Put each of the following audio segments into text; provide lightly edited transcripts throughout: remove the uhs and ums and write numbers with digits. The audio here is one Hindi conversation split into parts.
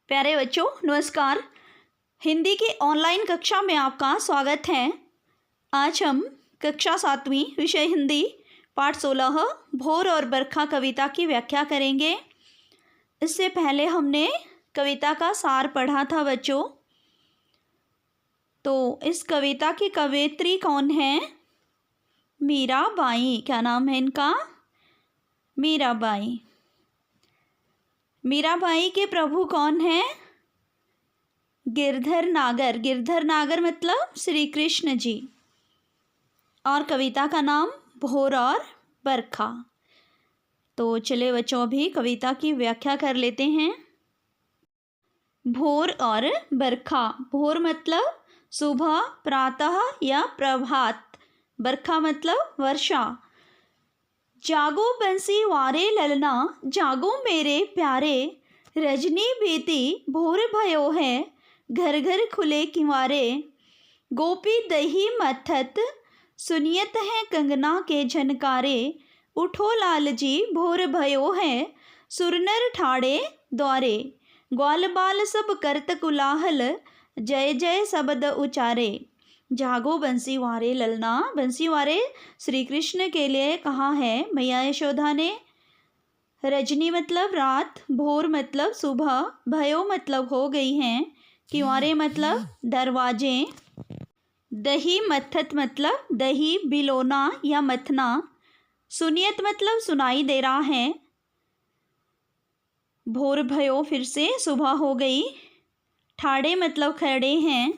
प्यारे बच्चों नमस्कार। हिंदी की ऑनलाइन कक्षा में आपका स्वागत है। आज हम कक्षा 7वीं विषय हिंदी पाठ 16 भोर और बरखा कविता की व्याख्या करेंगे। इससे पहले हमने कविता का सार पढ़ा था बच्चों। तो इस कविता की कवयित्री कौन है? मीराबाई। क्या नाम है इनका? मीराबाई। मीराबाई के प्रभु कौन है? गिरधर नागर। गिरधर नागर मतलब श्री कृष्ण जी। और कविता का नाम भोर और बरखा। तो चले बच्चों अभी कविता की व्याख्या कर लेते हैं। भोर और बरखा। भोर मतलब सुबह, प्रातः या प्रभात। बरखा मतलब वर्षा। जागो बंसी वारे ललना, जागो मेरे प्यारे, रजनी बीती भोर भयो है, घर घर खुले किवारे। गोपी दही मथत, सुनियत है कंगना के झनकारे। उठो लाल जी भोर भयो है, सुरनर ठाड़े द्वारे। ग्वाल बाल सब करत कुलाहल, जय जय शब्द उचारे। जागो बंसी वारे ललना। बंसी वारे श्री कृष्ण के लिए कहा है मैया यशोदा ने। रजनी मतलब रात, भोर मतलब सुबह, भयो मतलब हो गई हैं, किवारे मतलब दरवाजे, दही मथत मतलब दही बिलोना या मथना, सुनियत मतलब सुनाई दे रहा है, भोर भयो फिर से सुबह हो गई, ठाड़े मतलब खड़े हैं,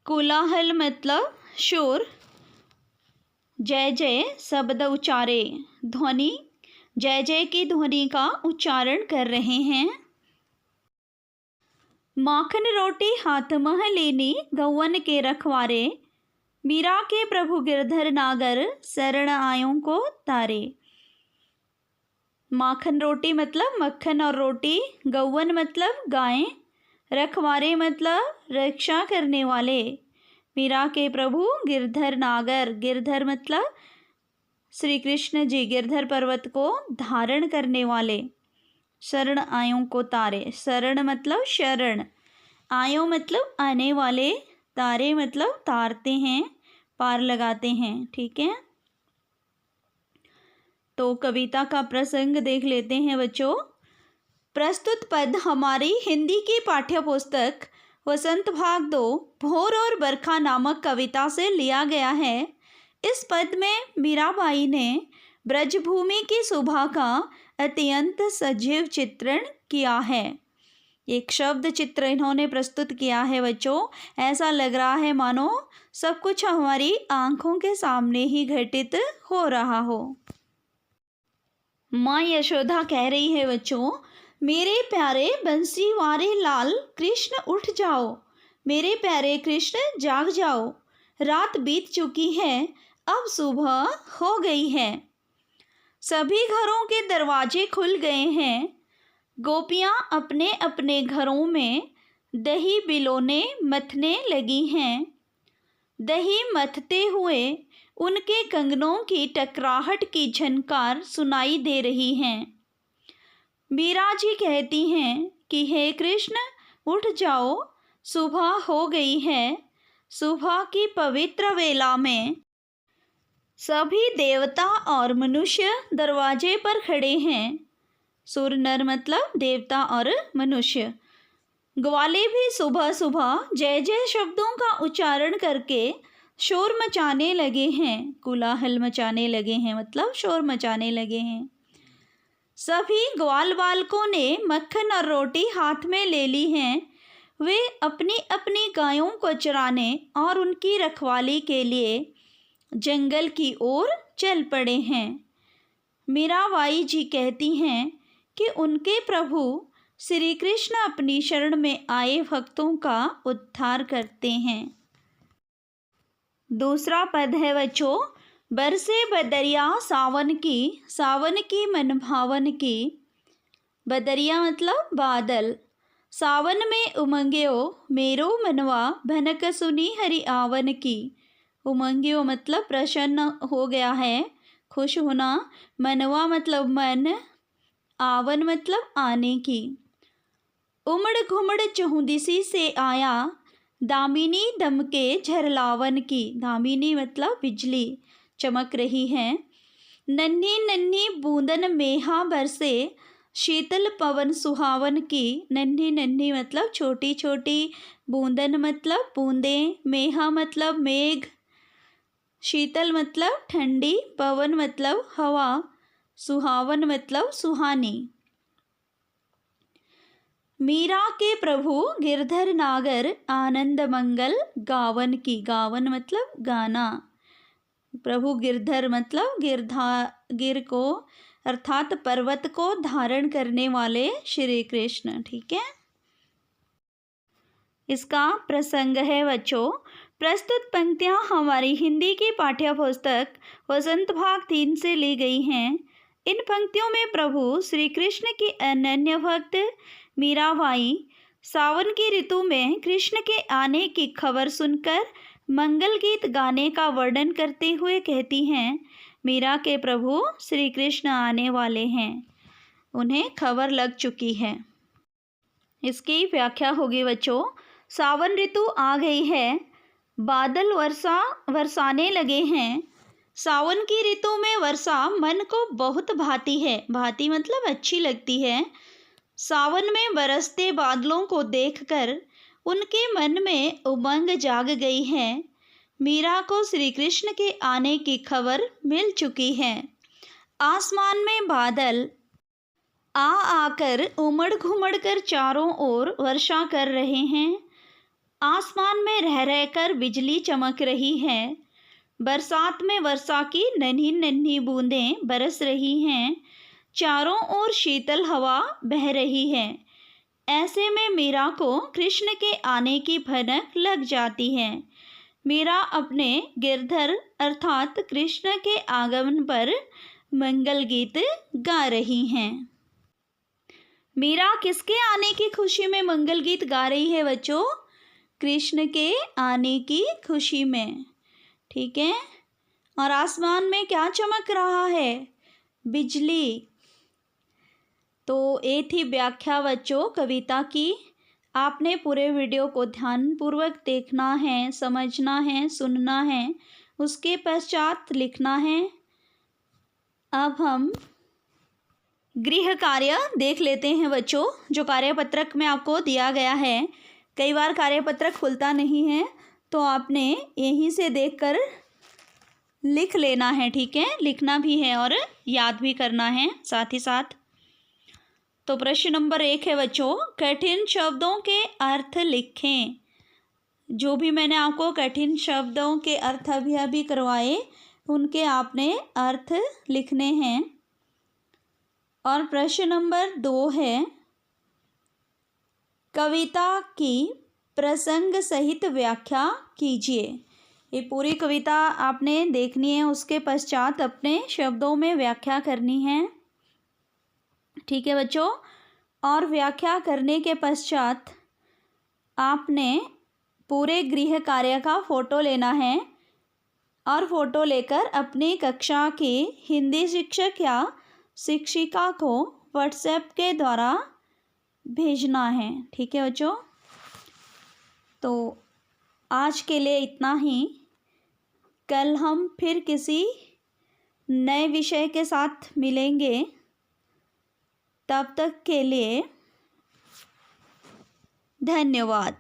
कोलाहल मतलब शोर, जय जय शब्द उचारे ध्वनि, जय जय की ध्वनि का उच्चारण कर रहे हैं। माखन रोटी हाथ मह लेनी, गौवन के रखवारे। मीरा के प्रभु गिरधर नागर, शरण आयों को तारे। माखन रोटी मतलब मक्खन और रोटी, गौवन मतलब गाय, रखवारे मतलब रक्षा करने वाले। मीरा के प्रभु गिरधर नागर। गिरधर मतलब श्री कृष्ण जी, गिरधर पर्वत को धारण करने वाले। शरण आयों को तारे। शरण मतलब शरण, आयों मतलब आने वाले, तारे मतलब तारते हैं, पार लगाते हैं। ठीक है। तो कविता का प्रसंग देख लेते हैं बच्चों। प्रस्तुत पद हमारी हिंदी की पाठ्य पुस्तक वसंत भाग 2 भोर और बरखा नामक कविता से लिया गया है। इस पद में मीराबाई ने ब्रजभूमि की शोभा का अत्यंत सजीव चित्रण किया है। एक शब्द चित्र इन्होंने प्रस्तुत किया है बच्चों। ऐसा लग रहा है मानो सब कुछ हमारी आंखों के सामने ही घटित हो रहा हो। माँ यशोदा कह रही है बच्चों, मेरे प्यारे बंसी वारे लाल कृष्ण उठ जाओ, मेरे प्यारे कृष्ण जाग जाओ, रात बीत चुकी है, अब सुबह हो गई है। सभी घरों के दरवाजे खुल गए हैं, गोपियाँ अपने अपने घरों में दही बिलोने मथने लगी हैं। दही मथते हुए उनके कंगनों की टकराहट की झनकार सुनाई दे रही हैं। मीरा जी कहती हैं कि हे कृष्ण उठ जाओ, सुबह हो गई है। सुबह की पवित्र वेला में सभी देवता और मनुष्य दरवाजे पर खड़े हैं। सुर नर मतलब देवता और मनुष्य। ग्वाले भी सुबह सुबह जय जय शब्दों का उच्चारण करके शोर मचाने लगे हैं। कोलाहल मचाने लगे हैं मतलब शोर मचाने लगे हैं। सभी ग्वाल बालकों ने मक्खन और रोटी हाथ में ले ली हैं। वे अपनी अपनी गायों को चराने और उनकी रखवाली के लिए जंगल की ओर चल पड़े हैं। मीराबाई जी कहती हैं कि उनके प्रभु श्री कृष्ण अपनी शरण में आए भक्तों का उद्धार करते हैं। दूसरा पद है बच्चों, बरसे बदरिया सावन की मन भावन की। बदरिया मतलब बादल। सावन में उमंग्यो मेरो मनवा, भनक सुनी हरि आवन की। उमंग्यो मतलब प्रसन्न हो गया है, खुश होना। मनवा मतलब मन, आवन मतलब आने की। उमड़ घुमड़ चहुदिसी से आया, दामिनी दमके झरलावन की। दामिनी मतलब बिजली चमक रही है। नन्ही नन्ही बूंदन मेहा बरसे, शीतल पवन सुहावन की। नन्ही नन्ही मतलब छोटी छोटी, बूंदन मतलब बूंदें, मेहा मतलब मेघ, शीतल मतलब ठंडी, पवन मतलब हवा, सुहावन मतलब सुहानी। मीरा के प्रभु गिरधर नागर, आनंद मंगल गावन की। गावन मतलब गाना। प्रभु गिरधर मतलब गिर को अर्थात पर्वत को धारण करने वाले श्री कृष्ण। ठीक है, इसका प्रसंग है बच्चों। प्रस्तुत पंक्तियाँ हमारी हिंदी की पाठ्य पुस्तक वसंत भाग 3 से ली गई हैं। इन पंक्तियों में प्रभु श्री कृष्ण की अनन्य भक्त मीराबाई सावन की ऋतु में कृष्ण के आने की खबर सुनकर मंगल गीत गाने का वर्णन करते हुए कहती हैं, मीरा के प्रभु श्री कृष्ण आने वाले हैं, उन्हें खबर लग चुकी है। इसकी व्याख्या होगी बच्चों। सावन ऋतु आ गई है, बादल बरसाने लगे हैं। सावन की ऋतु में वर्षा मन को बहुत भाती है। भाती मतलब अच्छी लगती है। सावन में बरसते बादलों को देखकर उनके मन में उमंग जाग गई है। मीरा को श्री कृष्ण के आने की खबर मिल चुकी है। आसमान में बादल आकर उमड़ घुमड़ कर चारों ओर वर्षा कर रहे हैं। आसमान में रह रहकर बिजली चमक रही है। बरसात में वर्षा की नन्ही नन्ही बूंदें बरस रही हैं। चारों ओर शीतल हवा बह रही है। ऐसे में मीरा को कृष्ण के आने की भनक लग जाती है। मीरा अपने गिरधर अर्थात कृष्ण के आगमन पर मंगल गीत गा रही हैं। मीरा किसके आने की खुशी में मंगल गीत गा रही है बच्चों? कृष्ण के आने की खुशी में। ठीक है, और आसमान में क्या चमक रहा है? बिजली। तो ये थी व्याख्या बच्चों कविता की। आपने पूरे वीडियो को ध्यानपूर्वक देखना है, समझना है, सुनना है, उसके पश्चात लिखना है। अब हम गृह कार्य देख लेते हैं बच्चों, जो कार्यपत्रक में आपको दिया गया है। कई बार कार्यपत्रक खुलता नहीं है, तो आपने यहीं से देखकर लिख लेना है। ठीक है, लिखना भी है और याद भी करना है साथ ही साथ। तो प्रश्न नंबर 1 है बच्चों, कठिन शब्दों के अर्थ लिखें। जो भी मैंने आपको कठिन शब्दों के अर्थ अभी करवाए, उनके आपने अर्थ लिखने हैं। और प्रश्न नंबर 2 है, कविता की प्रसंग सहित व्याख्या कीजिए। ये पूरी कविता आपने देखनी है, उसके पश्चात अपने शब्दों में व्याख्या करनी है। ठीक है बच्चों, और व्याख्या करने के पश्चात आपने पूरे गृह कार्य का फ़ोटो लेना है और फ़ोटो लेकर अपनी कक्षा के हिंदी शिक्षक या शिक्षिका को व्हाट्सएप के द्वारा भेजना है। ठीक है बच्चों, तो आज के लिए इतना ही। कल हम फिर किसी नए विषय के साथ मिलेंगे। तब तक के लिए धन्यवाद।